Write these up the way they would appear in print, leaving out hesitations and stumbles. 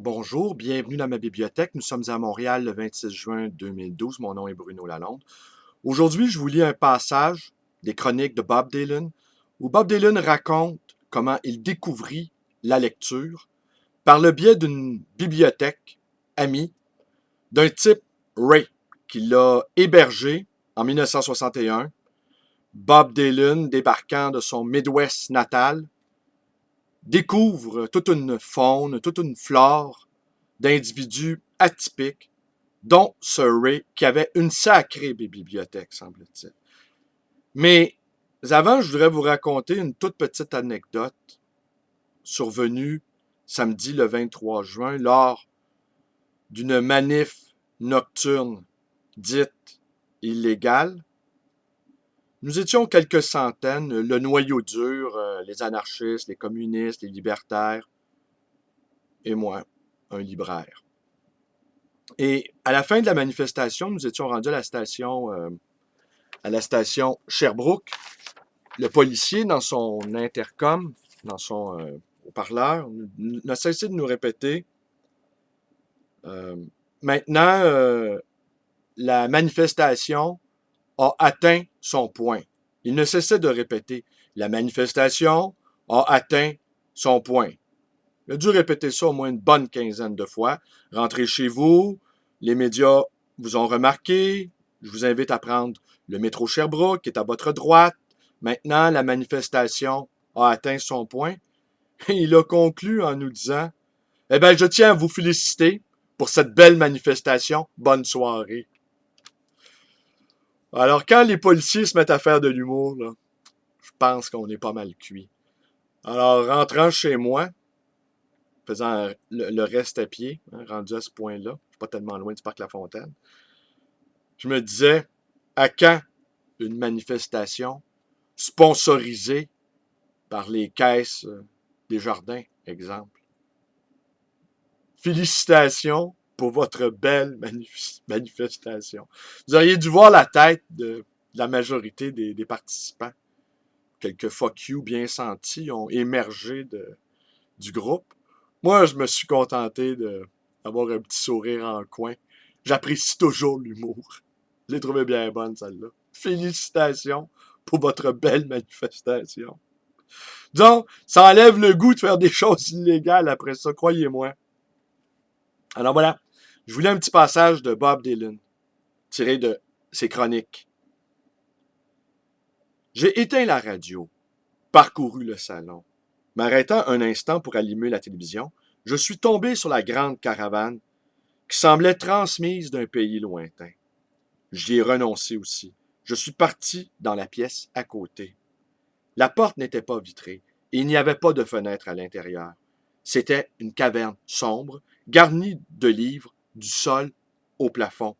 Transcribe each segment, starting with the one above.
Bonjour, bienvenue dans ma bibliothèque. Nous sommes à Montréal le 26 juin 2012. Mon nom est Bruno Lalonde. Aujourd'hui, je vous lis un passage des chroniques de Bob Dylan où Bob Dylan raconte comment il découvrit la lecture par le biais d'une bibliothèque amie d'un type Ray qui l'a hébergé en 1961. Bob Dylan, débarquant de son Midwest natal, découvre toute une faune, toute une flore d'individus atypiques, dont Sir Ray, qui avait une sacrée bibliothèque, semble-t-il. Mais avant, je voudrais vous raconter une toute petite anecdote survenue samedi le 23 juin lors d'une manif nocturne dite illégale. Nous étions quelques centaines, le noyau dur, les anarchistes, les communistes, les libertaires, et moi, un libraire. Et à la fin de la manifestation, nous étions rendus à la station Sherbrooke. Le policier, dans son intercom, dans son haut-parleur, n'a cessé de nous répéter euh, maintenant, la manifestation a atteint son point. Il ne cessait de répéter la manifestation a atteint son point. Il a dû répéter ça au moins une bonne quinzaine de fois. Rentrez chez vous, les médias vous ont remarqué, je vous invite à prendre le métro Sherbrooke qui est à votre droite. Maintenant, la manifestation a atteint son point. Et il a conclu en nous disant « Eh bien, je tiens à vous féliciter pour cette belle manifestation. Bonne soirée. » Alors, quand les policiers se mettent à faire de l'humour, là, je pense qu'on est pas mal cuit. Alors, rentrant chez moi, faisant le reste à pied, rendu à ce point-là, je suis pas tellement loin du parc La Fontaine, je me disais, à quand une manifestation sponsorisée par les caisses des jardins, exemple? Félicitations pour votre belle manifestation. Vous auriez dû voir la tête de la majorité des participants. Quelques fuck you bien sentis ont émergé du groupe. Moi, je me suis contenté d'avoir un petit sourire en coin. J'apprécie toujours l'humour. Je l'ai trouvé bien bonne, celle-là. Félicitations pour votre belle manifestation. Donc, ça enlève le goût de faire des choses illégales après ça, croyez-moi. Alors voilà, je voulais un petit passage de Bob Dylan, tiré de ses chroniques. J'ai éteint la radio, parcouru le salon. M'arrêtant un instant pour allumer la télévision, je suis tombé sur la grande caravane qui semblait transmise d'un pays lointain. J'y ai renoncé aussi. Je suis parti dans la pièce à côté. La porte n'était pas vitrée et il n'y avait pas de fenêtre à l'intérieur. C'était une caverne sombre, garnie de livres, du sol au plafond.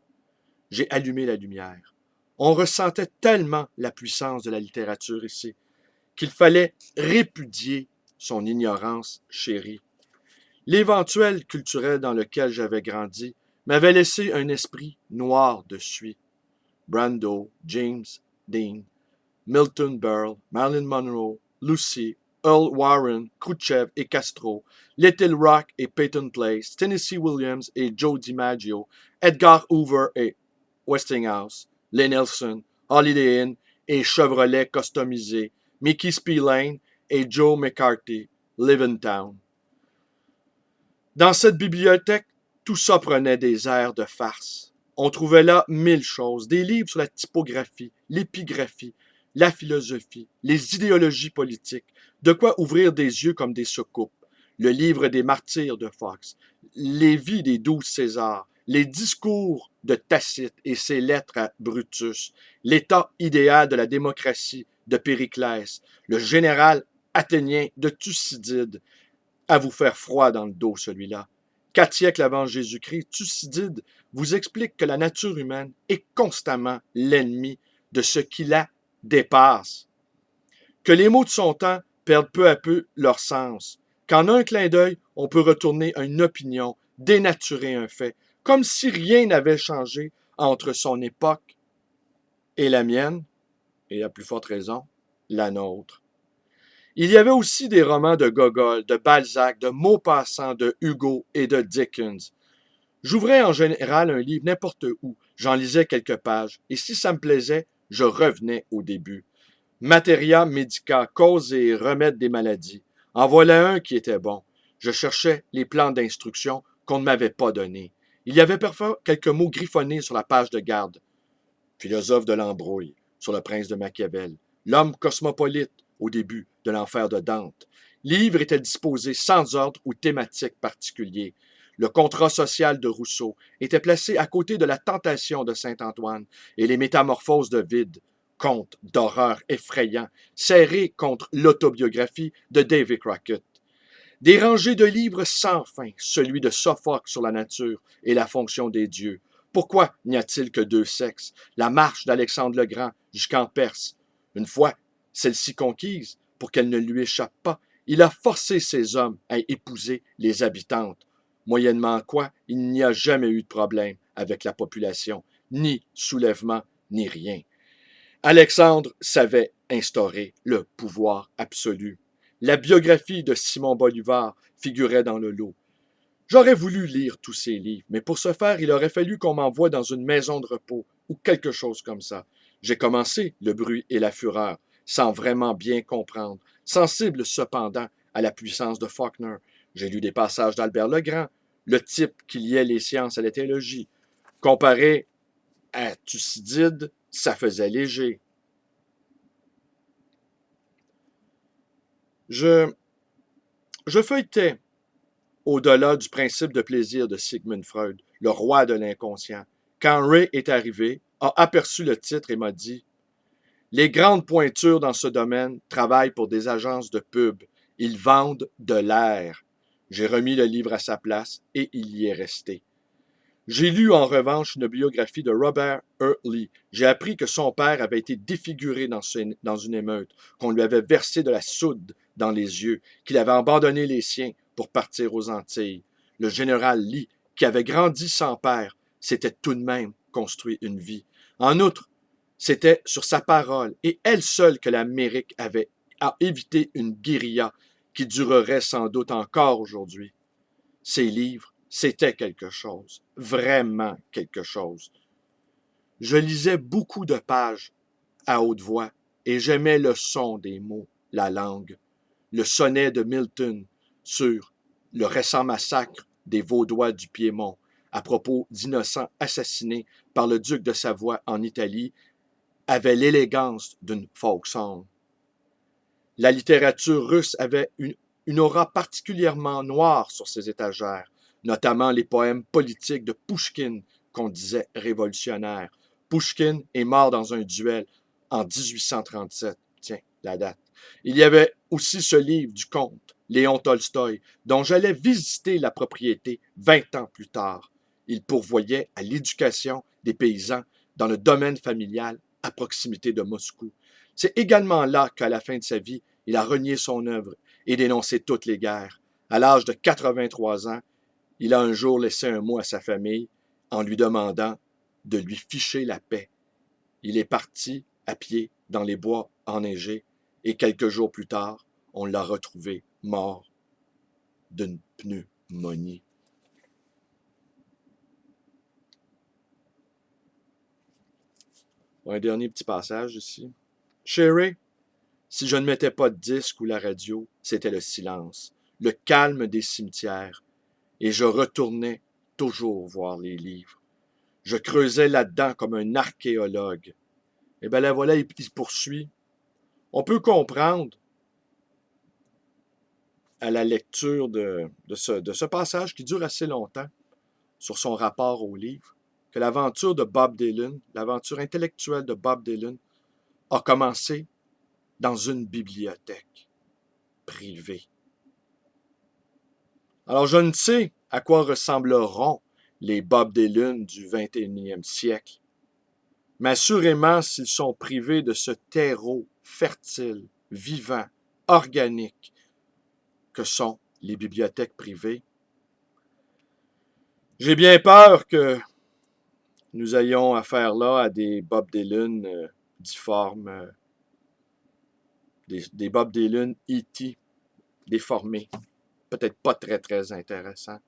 J'ai allumé la lumière. On ressentait tellement la puissance de la littérature ici qu'il fallait répudier son ignorance chérie. L'éventuel culturel dans lequel j'avais grandi m'avait laissé un esprit noir de suie. Brando, James Dean, Milton Berle, Marilyn Monroe, Lucy, Earl Warren, Khrouchtchev et Castro, Little Rock et Peyton Place, Tennessee Williams et Joe DiMaggio, Edgar Hoover et Westinghouse, Les Nelson, Holiday Inn et Chevrolet customisé, Mickey Spillane et Joe McCarthy, Live in Town. Dans cette bibliothèque, tout ça prenait des airs de farce. On trouvait là 1000 choses, des livres sur la typographie, l'épigraphie, la philosophie, les idéologies politiques, de quoi ouvrir des yeux comme des soucoupes, le livre des martyrs de Fox, les vies des 12 Césars, les discours de Tacite et ses lettres à Brutus, l'état idéal de la démocratie de Périclès, le général athénien de Thucydide, à vous faire froid dans le dos, celui-là. 4 siècles avant Jésus-Christ, Thucydide vous explique que la nature humaine est constamment l'ennemi de ce qui la dépasse. Que les mots de son temps perdent peu à peu leur sens. Qu'en un clin d'œil, on peut retourner une opinion, dénaturer un fait, comme si rien n'avait changé entre son époque et la mienne, et à plus forte raison, la nôtre. Il y avait aussi des romans de Gogol, de Balzac, de Maupassant, de Hugo et de Dickens. J'ouvrais en général un livre n'importe où, j'en lisais quelques pages, et si ça me plaisait, je revenais au début. Materia Medica, cause et remède des maladies. En voilà un qui était bon. Je cherchais les plans d'instruction qu'on ne m'avait pas donnés. Il y avait parfois quelques mots griffonnés sur la page de garde. Philosophe de l'embrouille, sur le prince de Machiavel. L'homme cosmopolite, au début de l'enfer de Dante. Livre était disposé sans ordre ou thématique particulier. Le contrat social de Rousseau était placé à côté de la tentation de Saint-Antoine et les métamorphoses de Vide, conte d'horreur effrayant, serré contre l'autobiographie de David Crockett. Des rangées de livres sans fin, celui de Sophocle sur la nature et la fonction des dieux. Pourquoi n'y a-t-il que deux sexes? La marche d'Alexandre le Grand jusqu'en Perse. Une fois celle-ci conquise, pour qu'elle ne lui échappe pas, il a forcé ses hommes à épouser les habitantes, moyennement quoi il n'y a jamais eu de problème avec la population, ni soulèvement, ni rien. Alexandre savait instaurer le pouvoir absolu. La biographie de Simon Bolivar figurait dans le lot. J'aurais voulu lire tous ces livres, mais pour ce faire, il aurait fallu qu'on m'envoie dans une maison de repos ou quelque chose comme ça. J'ai commencé Le bruit et la fureur, sans vraiment bien comprendre, sensible cependant à la puissance de Faulkner. J'ai lu des passages d'Albert Legrand, le type qui liait les sciences à la théologie. Comparé à Thucydide, ça faisait léger. Je, je feuilletais au-delà du principe de plaisir de Sigmund Freud, le roi de l'inconscient. Quand Ray est arrivé, a aperçu le titre et m'a dit: les grandes pointures dans ce domaine travaillent pour des agences de pub. Ils vendent de l'air. J'ai remis le livre à sa place et il y est resté. J'ai lu en revanche une biographie de Robert E. Lee. J'ai appris que son père avait été défiguré dans une émeute, qu'on lui avait versé de la soude dans les yeux, qu'il avait abandonné les siens pour partir aux Antilles. Le général Lee, qui avait grandi sans père, s'était tout de même construit une vie. En outre, c'était sur sa parole et elle seule que l'Amérique avait évité une guérilla qui durerait sans doute encore aujourd'hui. Ces livres, c'était quelque chose, vraiment quelque chose. Je lisais beaucoup de pages à haute voix et j'aimais le son des mots, la langue, le sonnet de Milton sur le récent massacre des Vaudois du Piémont à propos d'innocents assassinés par le duc de Savoie en Italie avait l'élégance d'une folk song. La littérature russe avait une aura particulièrement noire sur ses étagères, notamment les poèmes politiques de Pouchkine qu'on disait révolutionnaires. Pouchkine est mort dans un duel en 1837. Tiens, la date. Il y avait aussi ce livre du comte, Léon Tolstoï, dont j'allais visiter la propriété 20 ans plus tard. Il pourvoyait à l'éducation des paysans dans le domaine familial à proximité de Moscou. C'est également là qu'à la fin de sa vie, il a renié son œuvre et dénoncé toutes les guerres. À l'âge de 83 ans, il a un jour laissé un mot à sa famille en lui demandant de lui ficher la paix. Il est parti à pied dans les bois enneigés et quelques jours plus tard, on l'a retrouvé mort d'une pneumonie. Un dernier petit passage ici. Chérie, si je ne mettais pas de disque ou la radio, c'était le silence, le calme des cimetières, et je retournais toujours voir les livres. Je creusais là-dedans comme un archéologue. Et bien là, voilà, il poursuit. On peut comprendre à la lecture de ce passage qui dure assez longtemps sur son rapport au livre, que l'aventure de Bob Dylan, l'aventure intellectuelle de Bob Dylan, a commencé dans une bibliothèque privée. Alors, je ne sais à quoi ressembleront les Bob Dylan du 21e siècle, mais assurément, s'ils sont privés de ce terreau fertile, vivant, organique que sont les bibliothèques privées, j'ai bien peur que nous ayons affaire là à des Bob Dylan difformes, des Bob Dylan, E.T., déformés. Peut-être pas très, très intéressant.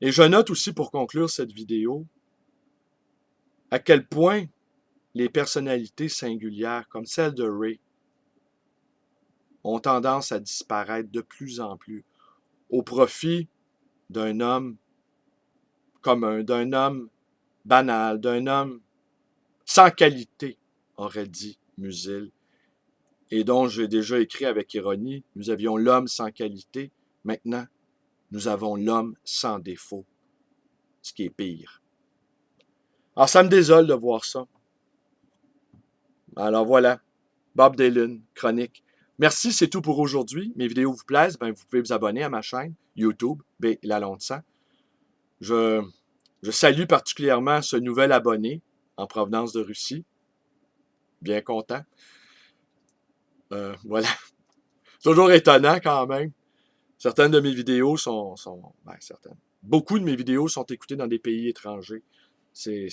Et je note aussi, pour conclure cette vidéo, à quel point les personnalités singulières, comme celle de Ray, ont tendance à disparaître de plus en plus au profit d'un homme commun, d'un homme banal, d'un homme sans qualité, aurait dit Musil, et dont j'ai déjà écrit avec ironie, nous avions l'homme sans qualité, maintenant nous avons l'homme sans défaut, ce qui est pire. Alors ça me désole de voir ça. Alors voilà, Bob Dylan, chronique. Merci, c'est tout pour aujourd'hui. Mes vidéos vous plaisent, ben vous pouvez vous abonner à ma chaîne YouTube, B. Lalonde-Sang. Je salue particulièrement ce nouvel abonné en provenance de Russie. Bien content. Voilà. Toujours étonnant quand même. Certaines de mes vidéos certaines. Beaucoup de mes vidéos sont écoutées dans des pays étrangers. C'est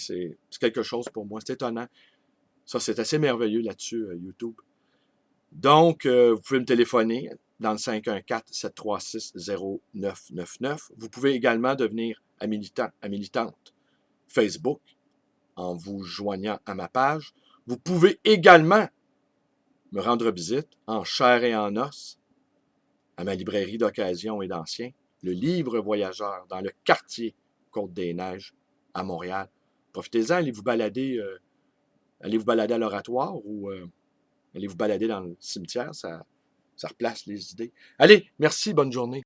quelque chose pour moi. C'est étonnant. Ça, c'est assez merveilleux là-dessus, YouTube. Donc, vous pouvez me téléphoner dans le 514-736-0999. Vous pouvez également devenir un militant, à militante Facebook en vous joignant à ma page. Vous pouvez également me rendre visite en chair et en os à ma librairie d'occasion et d'ancien, le Livre Voyageur, dans le quartier Côte-des-Neiges à Montréal. Profitez-en, allez vous balader à l'oratoire ou allez vous balader dans le cimetière, ça replace les idées. Allez, merci, bonne journée.